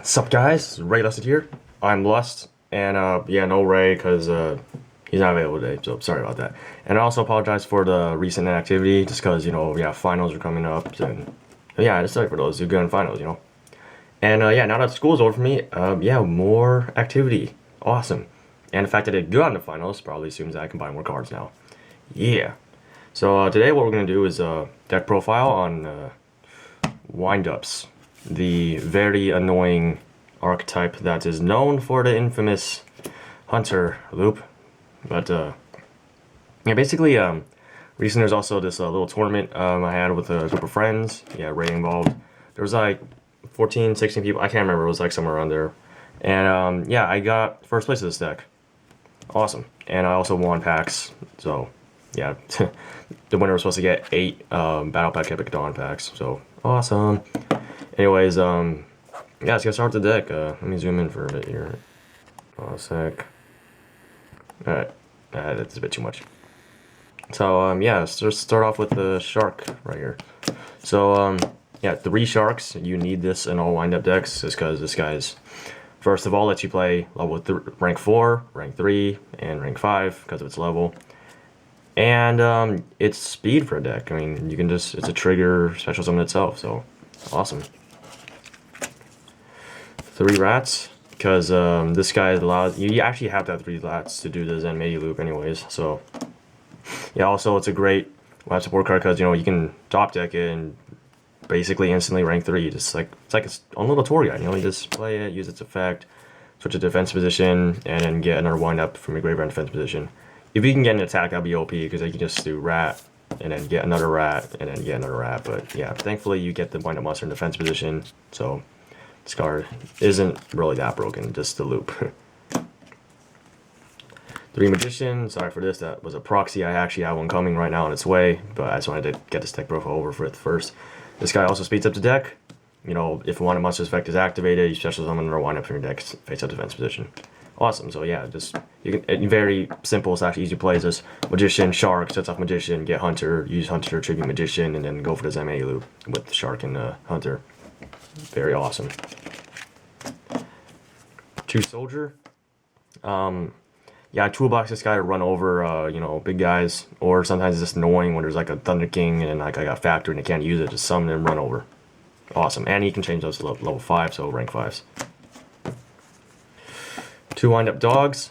Sup guys, Raylusted here. I'm Lust, and yeah, no Ray because he's not available today, so sorry about that. And I also apologize for the recent inactivity, just because yeah, finals are coming up, and yeah, just sorry for those who go in finals, And yeah, now that school's over for me, yeah, more activity, awesome. And the fact that I did good on the finals probably assumes that I can buy more cards now. Yeah. So today what we're gonna do is deck profile on Wind-Derps, the very annoying archetype that is known for the infamous hunter loop. But yeah, basically, recently there's also this little tournament I had with a group of friends. Yeah, Ray involved. There was like 14, 16 people. I can't remember. It was like somewhere around there. And yeah, I got first place of this deck. Awesome. And I also won packs. So yeah, the winner was supposed to get 8 Battle Pack Epic Dawn packs. So awesome. Anyways, yeah, let's get started with the deck. Let me zoom in for a bit here. A sec. Alright, that's a bit too much. So, yeah, let's just start off with the shark right here. So, yeah, 3 sharks. You need this in all wind-up decks, just because this guy's, first of all, lets you play rank 4, rank 3, and rank 5, because of its level. And, it's speed for a deck. I mean, you can just, it's a trigger special summon itself, so awesome. 3 rats, because this guy allows you actually have to have 3 rats to do the Zen Meiji loop anyways. So yeah, also it's a great life support card because you can top deck it and basically instantly rank 3. Just like it's like its own little tour guide. You just play it, use its effect, switch to defense position, and then get another wind up from your graveyard defense position. If you can get an attack, that'd be OP because you can just do rat and then get another rat and then get another rat. But yeah, thankfully you get the wind up monster in defense position, so this card isn't really that broken, just the loop. 3 Magician, sorry for this, that was a proxy. I actually have one coming right now on its way, but I just wanted to get this deck profile over for it first. This guy also speeds up the deck. If one monster's effect is activated, you special summon or wind up from your deck face up defense position. Awesome, so yeah, just very simple / easy plays this. Magician, Shark, sets off Magician, get Hunter, use Hunter, tribute Magician, and then go for the Zen Meiji loop with the Shark and Hunter. Very awesome. 2 Soldier. Yeah, toolbox this guy to run over, big guys, or sometimes it's just annoying when there's like a Thunder King and like I got Factor and I can't use it, just summon and run over. Awesome, and you can change those to level 5, so rank 5s. 2 wind-up dogs,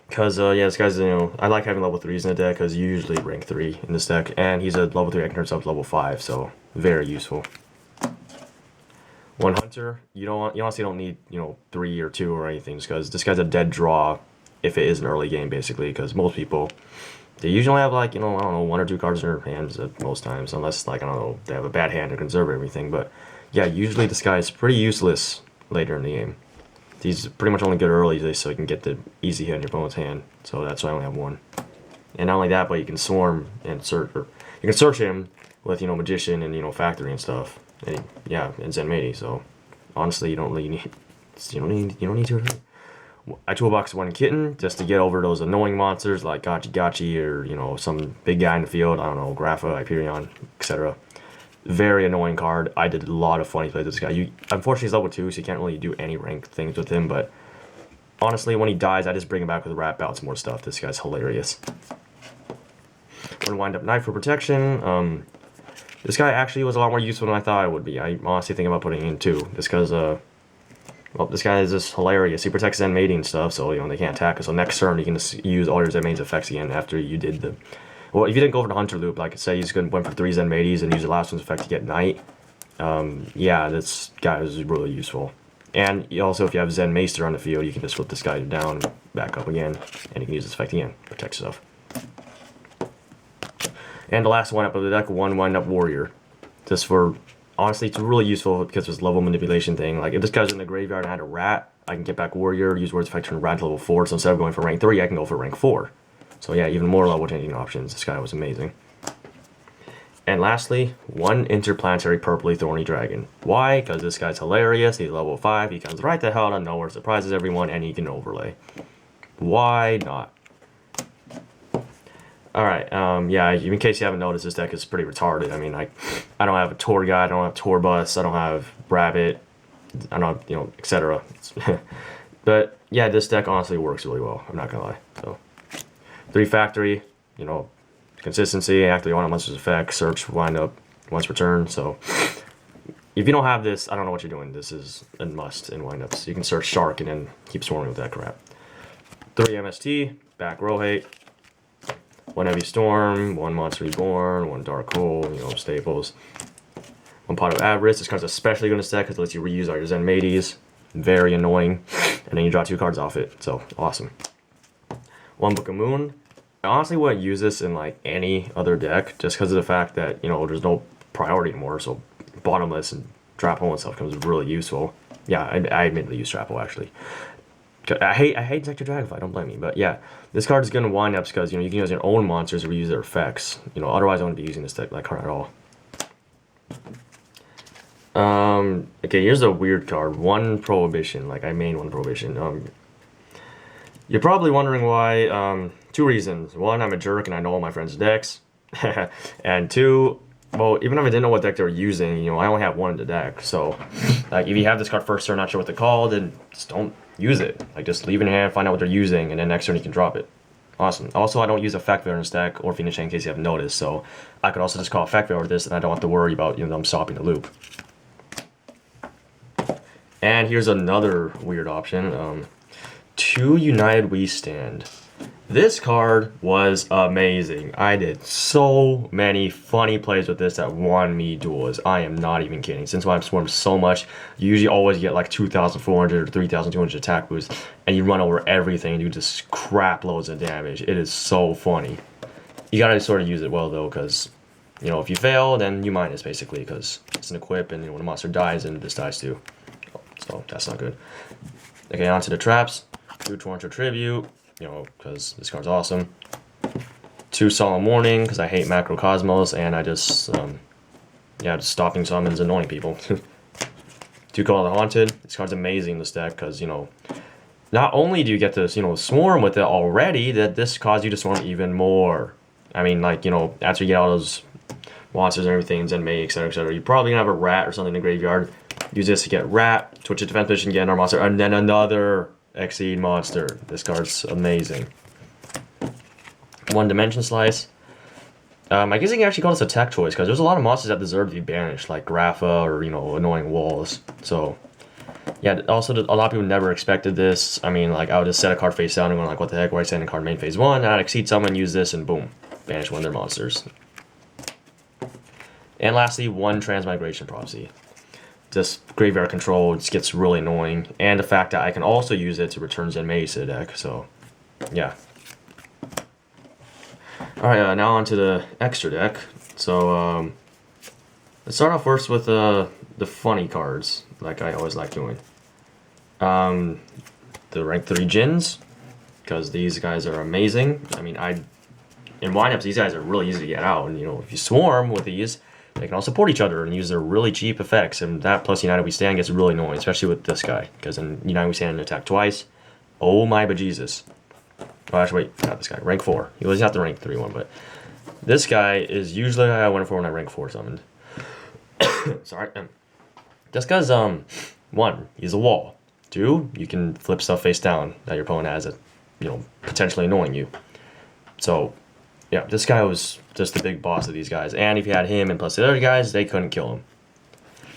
because, yeah, this guy's, I like having level 3s in the deck, because you usually rank 3 in this deck, and he's a level 3 I can turn up to level 5, so very useful. 1 hunter, you honestly don't need 3 or 2 or anything, because this guy's a dead draw if it is an early game basically, because most people they usually have like I don't know 1 or 2 cards in their hands at most times, unless like I don't know they have a bad hand to conserve everything. But yeah, usually this guy is pretty useless later in the game. He's pretty much only good early so you can get the easy hit in your opponent's hand, so that's why I only have 1. And not only that, but you can swarm and search, or you can search him with Magician and Factory and stuff. And yeah, and Zen Meiji. So honestly, you don't really need you don't need to. I toolbox 1 Kitten just to get over those annoying monsters like Gachi or some big guy in the field. I don't know, Grapha, Hyperion, etc. Very annoying card. I did a lot of funny plays with this guy. Unfortunately he's level 2, so you can't really do any rank things with him. But honestly, when he dies, I just bring him back with rat bouts, more stuff. This guy's hilarious. One wind up knife for protection. This guy actually was a lot more useful than I thought it would be. I honestly think about putting him in 2, just because, well, this guy is just hilarious. He protects Zen Meiji and stuff, so, they can't attack us. So next turn, you can just use all your Zen Meiji's effects again after you did the... Well, if you didn't go for the Hunter loop, like, say you just went for 3 Zen Meijis and use the last one's effect to get Knight, yeah, this guy is really useful. And also, if you have Zen Maester on the field, you can just flip this guy down, back up again, and you can use this effect again, protect stuff. And the last one up of the deck, 1 wind-up Warrior. Just for, honestly, it's really useful because it's level manipulation thing. Like, if this guy's in the graveyard and I had a rat, I can get back Warrior, use Word's effect, turn rat to level 4. So instead of going for rank 3, I can go for rank 4. So yeah, even more level changing options. This guy was amazing. And lastly, 1 interplanetary purpley thorny dragon. Why? Because this guy's hilarious. He's level 5. He comes right the hell out of nowhere, surprises everyone, and he can overlay. Why not? Alright, yeah, in case you haven't noticed, this deck is pretty retarded. I mean, I don't have a tour guide, I don't have tour bus, I don't have rabbit, I don't know, etc. But yeah, this deck honestly works really well. I'm not gonna lie. So 3 factory, consistency, activate one monster's effect, search, wind up, once per turn. So if you don't have this, I don't know what you're doing. This is a must in windups. You can search Shark and then keep swarming with that crap. 3 MST, back row hate, 1 Heavy Storm, 1 Monster Reborn, 1 Dark Hole, staples. 1 Pot of Avarice. This card's especially good in this deck because it lets you reuse all your Zen Mateys. Very annoying. And then you draw 2 cards off it. So, awesome. 1 Book of Moon. I honestly wouldn't use this in like any other deck just because of the fact that, there's no priority anymore. So, bottomless and trap hole and stuff comes really useful. Yeah, I admittedly use trap hole actually. I hate Sector Dragonfly, don't blame me. But yeah, this card is good in windups because you can use your own monsters or use their effects. Otherwise I wouldn't be using this deck card at all. Okay, here's a weird card. 1 Prohibition. Like I main 1 Prohibition. You're probably wondering why. 2 reasons. 1, I'm a jerk and I know all my friends' decks. And 2, well, even if I didn't know what deck they were using, I only have 1 in the deck. So, like, if you have this card first turn, not sure what to call, then just don't use it. Like, just leave it in hand, find out what they're using, and then next turn you can drop it. Awesome. Also, I don't use Effect Veil in this deck or Phoenix Chain in case you haven't noticed. So, I could also just call Effect Veil with this, and I don't have to worry about, them stopping the loop. And here's another weird option. 2 United We Stand. This card was amazing. I did so many funny plays with this that won me duels. I am not even kidding. Since I've swarmed so much, you usually always get like 2,400 or 3,200 attack boost, and you run over everything and do just crap loads of damage. It is so funny. You gotta sort of use it well though, because if you fail, then you minus basically, because it's an equip, and when a monster dies, then this dies too. So that's not good. Okay, on to the traps. 2 Torrential Tribute. Because this card's awesome. 2 Solemn Warning, because I hate Macrocosmos, and I just, just stopping summons annoying people. 2 Call of the Haunted. This card's amazing in this deck, because, not only do you get to, swarm with it already, that this causes you to swarm even more. I mean, like, after you get all those monsters and everything, Zen May, etc., you're probably going to have a rat or something in the graveyard. Use this to get rat, switch to defense position, get another monster, and then another Exceed monster. This card's amazing. 1 Dimension Slice. I guess you can actually call this a tech choice because there's a lot of monsters that deserve to be banished, like Grapha or annoying walls. So yeah, also a lot of people never expected this. I mean, like I would just set a card face down and go like, what the heck? Why send a card main phase 1? And I'd Exceed someone, use this, and boom, banish one of their monsters. And lastly, 1 Transmigration Prophecy. This graveyard control just gets really annoying, and the fact that I can also use it to return Zen Mei to the deck, so yeah. Alright, now on to the extra deck. So, let's start off first with the funny cards, like I always like doing. The rank 3 Djinns, because these guys are amazing. I mean, in windups, these guys are really easy to get out, and if you swarm with these, they can all support each other and use their really cheap effects, and that plus United We Stand gets really annoying, especially with this guy, because in United We Stand and attack twice. Oh my bejesus. Oh, actually, wait, not this guy. Rank 4. He was not the rank 3 one, but this guy is usually I went for when I rank 4 summoned. Sorry. This guy's 1, he's a wall. 2, you can flip stuff face down that your opponent has it, potentially annoying you. So yeah, this guy was just the big boss of these guys. And if you had him and plus the other guys, they couldn't kill him.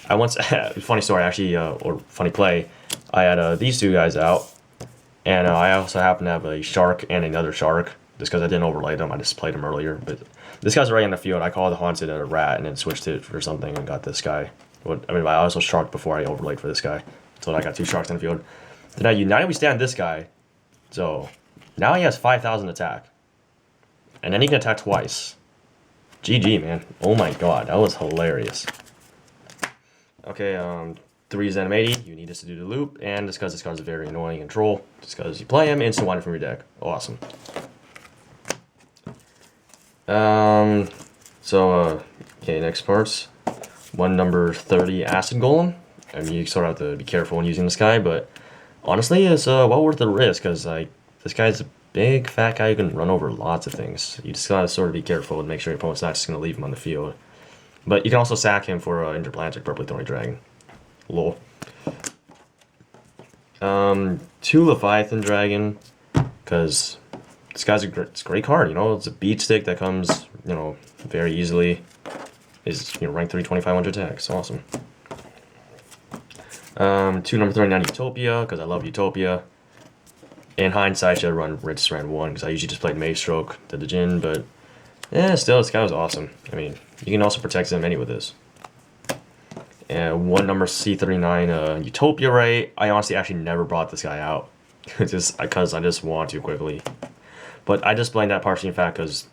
I once, funny story actually, or funny play, I had these 2 guys out. And I also happen to have a shark and another shark. Just because I didn't overlay them, I just played them earlier. But this guy's right in the field. I called the Haunted a rat and then switched it for something and got this guy. I mean, I also sharked before I overlaid for this guy. So I got 2 sharks in the field. Then I United We Stand this guy. So now he has 5,000 attack. And then he can attack twice. GG, man. Oh my god, that was hilarious. Okay, 3 Zen Mei, you need this to do the loop, and just because this card is very annoying and troll, just because you play him, instant wind from your deck. Awesome. Okay, next parts. 1 number 30 Acid Golem. I mean, you sort of have to be careful when using this guy, but honestly, it's well worth the risk, because like this guy's a big fat guy who can run over lots of things. You just gotta sort of be careful and make sure your opponent's not just gonna leave him on the field. But you can also sack him for Interplanetary Purple Thorny Dragon. Lol. Two Leviathan Dragon, because this guy's it's a great card. You know, it's a beat stick that comes, you know, very easily. Is, you know, rank 3, 2500 attacks. Awesome. Two number 39 Utopia, because I love Utopia. In hindsight, I should have run Red Strand 1, because I usually just played Maze Stroke, did the Jin, but yeah, still, this guy was awesome. I mean, you can also protect him with this. And one number C39 Utopia Ray. I honestly actually never brought this guy out, just because I just want to quickly. But I just blame that partially in fact because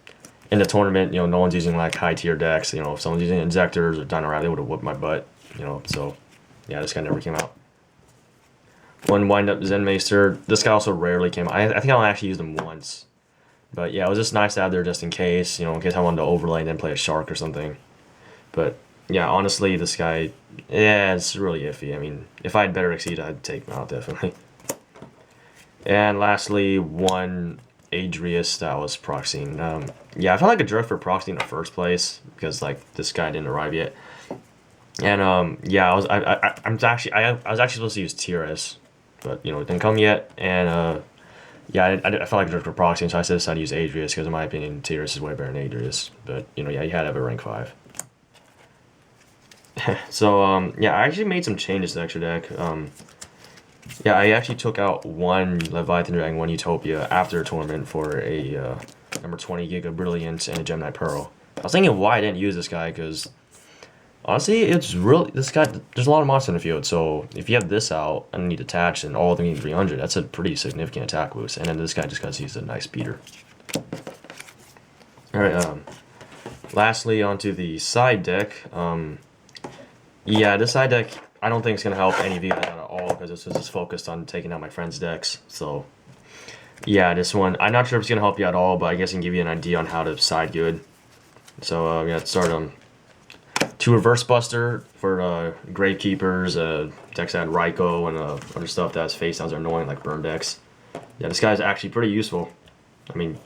in the tournament, you know, no one's using like high tier decks. You know, if someone's using Injectors or Dino they would have whooped my butt. You know, so yeah, this guy never came out. One Wind-Up Zenmeister. This guy also rarely came out. I think I only actually used him once. But yeah, it was just nice to have there just in case, you know, in case I wanted to overlay and then play a Shark or something. But yeah, honestly, this guy, yeah, it's really iffy. I mean, if I had better Exceed, I'd take him out, definitely. And lastly, one Adrius that was proxying. Yeah, I felt like a jerk for proxying in the first place because like this guy didn't arrive yet. And yeah, I was actually supposed to use TRS, but you know it didn't come yet. And yeah, I felt like a jerk for proxying, so I decided to use Adrius because in my opinion, TRS is way better than Adrius. But you know, yeah, you had to have a rank 5. So yeah, I actually made some changes to the extra deck. Yeah, I actually took out one Leviathan Dragon, one Utopia after a tournament for a number 20 Giga Brilliant and a Gemini Pearl. I was thinking why I didn't use this guy because honestly, it's really this guy. There's a lot of monsters in the field, so if you have this out and need attach and all of them need 300, that's a pretty significant attack boost. And then this guy just because he's a nice beater. All right. Lastly, onto the side deck. Yeah, this side deck I don't think it's gonna help any of you guys out at all because this was just focused on taking out my friends' decks. So yeah, this one I'm not sure if it's gonna help you at all, but I guess I can give you an idea on how to side good. So yeah, let's start two Reverse Buster for Gravekeepers, decks that had Raikou and other stuff that's face downs are annoying like burn decks. Yeah, this guy's actually pretty useful. I mean,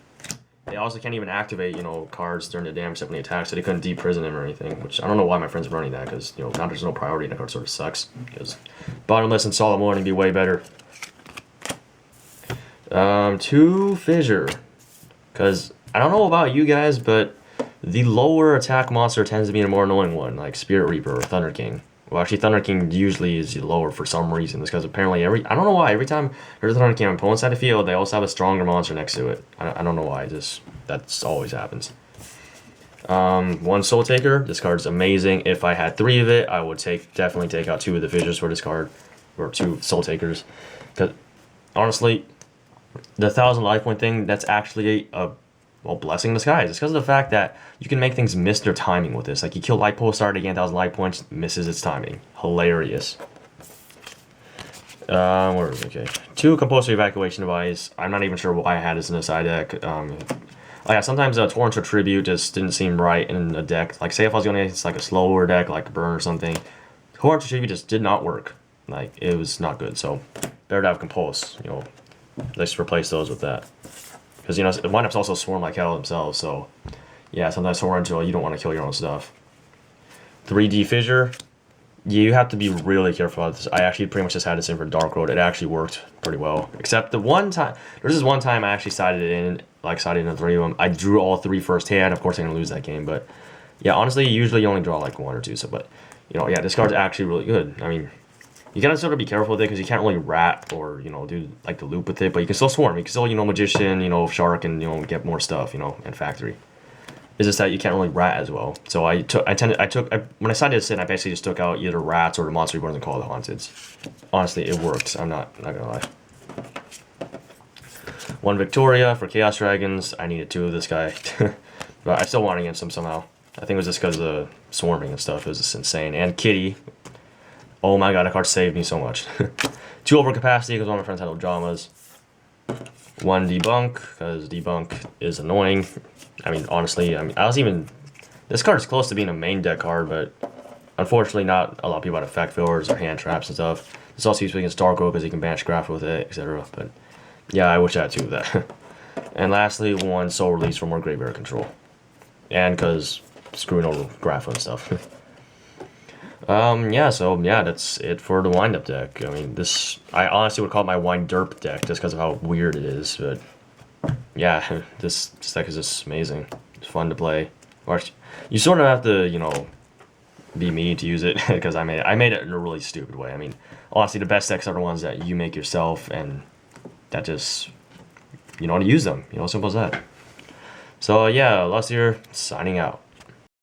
they also can't even activate, you know, cards during the damage step when they attack, so they couldn't deprison him or anything, which I don't know why my friends are running that, because, you know, now there's no priority and that card sort of sucks, because Bottomless and Solid Morning be way better. Two Fissure, because I don't know about you guys, but the lower attack monster tends to be a more annoying one, like Spirit Reaper or Thunder King. Well, actually, Thunder King usually is lower for some reason. It's because apparently I don't know why, every time there's a Thunder King on opponent's side of the field, they also have a stronger monster next to it. I don't know why, that's always happens. One Soul Taker, this card's amazing. If I had 3 of it, I would definitely take out 2 of the Fissures for this card, or 2 Soul Takers. Because, honestly, the 1,000 life point thing, that's actually a well, blessing in disguise. It's because of the fact that you can make things miss their timing with this. Like, you kill Light Pole, start again, 1,000 life points, misses its timing. Hilarious. Where is it? Okay. 2 Compulsory Evacuation Device. I'm not even sure why I had this in the side deck. Yeah, sometimes Torrential Tribute just didn't seem right in a deck. Like, say if I was going against, like, a slower deck, like a Burn or something, Torrential Tribute just did not work. Like, it was not good. So, better to have Compulse, you know. Let's replace those with that. Because, you know, Wind-Ups also swarm like hell themselves, so yeah, sometimes Torrential, you don't want to kill your own stuff. 3D Fissure, you have to be really careful about this. I actually pretty much just had this in for Dark Road. It actually worked pretty well. Except the one time, there's this one time I actually sided in 3 of them. I drew all 3 first hand. Of course, I'm going to lose that game, but yeah, honestly, usually you only draw like 1 or 2, so, but, you know, yeah, this card's actually really good. I mean, you gotta sort of be careful with it because you can't really rat or, you know, do like the loop with it, but you can still swarm. You can still, you know, Magician, you know, Shark, and, you know, get more stuff, you know, and Factory. It's just that you can't really rat as well. So when I decided to sit, I basically just took out either rats or the Monster Reborn and Call of the Haunteds. Honestly, it worked. I'm not gonna lie. 1 Victoria for Chaos Dragons. I needed 2 of this guy, but I still won against him somehow. I think it was just because of the swarming and stuff. It was just insane. And Kitty. Oh my god, that card saved me so much. 2 Overcapacity because one of my friends had Ojamas. 1 Debunk because Debunk is annoying. I mean, honestly, this card is close to being a main deck card, but unfortunately not a lot of people have effect fillers or hand traps and stuff. It's also useful against Dark Road because you can banish Graph with it, etc. But yeah, I wish I had 2 of that. And lastly, 1 Soul Release for more Graveyard Control. And because screwing over Graph and stuff. Yeah, so yeah, that's it for the wind-up deck. I mean, this, I honestly would call it my Wind-Derp deck just because of how weird it is, but yeah, this deck is just amazing. It's fun to play. Or you sort of have to, you know, be me to use it because I made it in a really stupid way. I mean, honestly, the best decks are the ones that you make yourself and that just, you know how to use them. You know, simple as that. So yeah, Lustier signing out.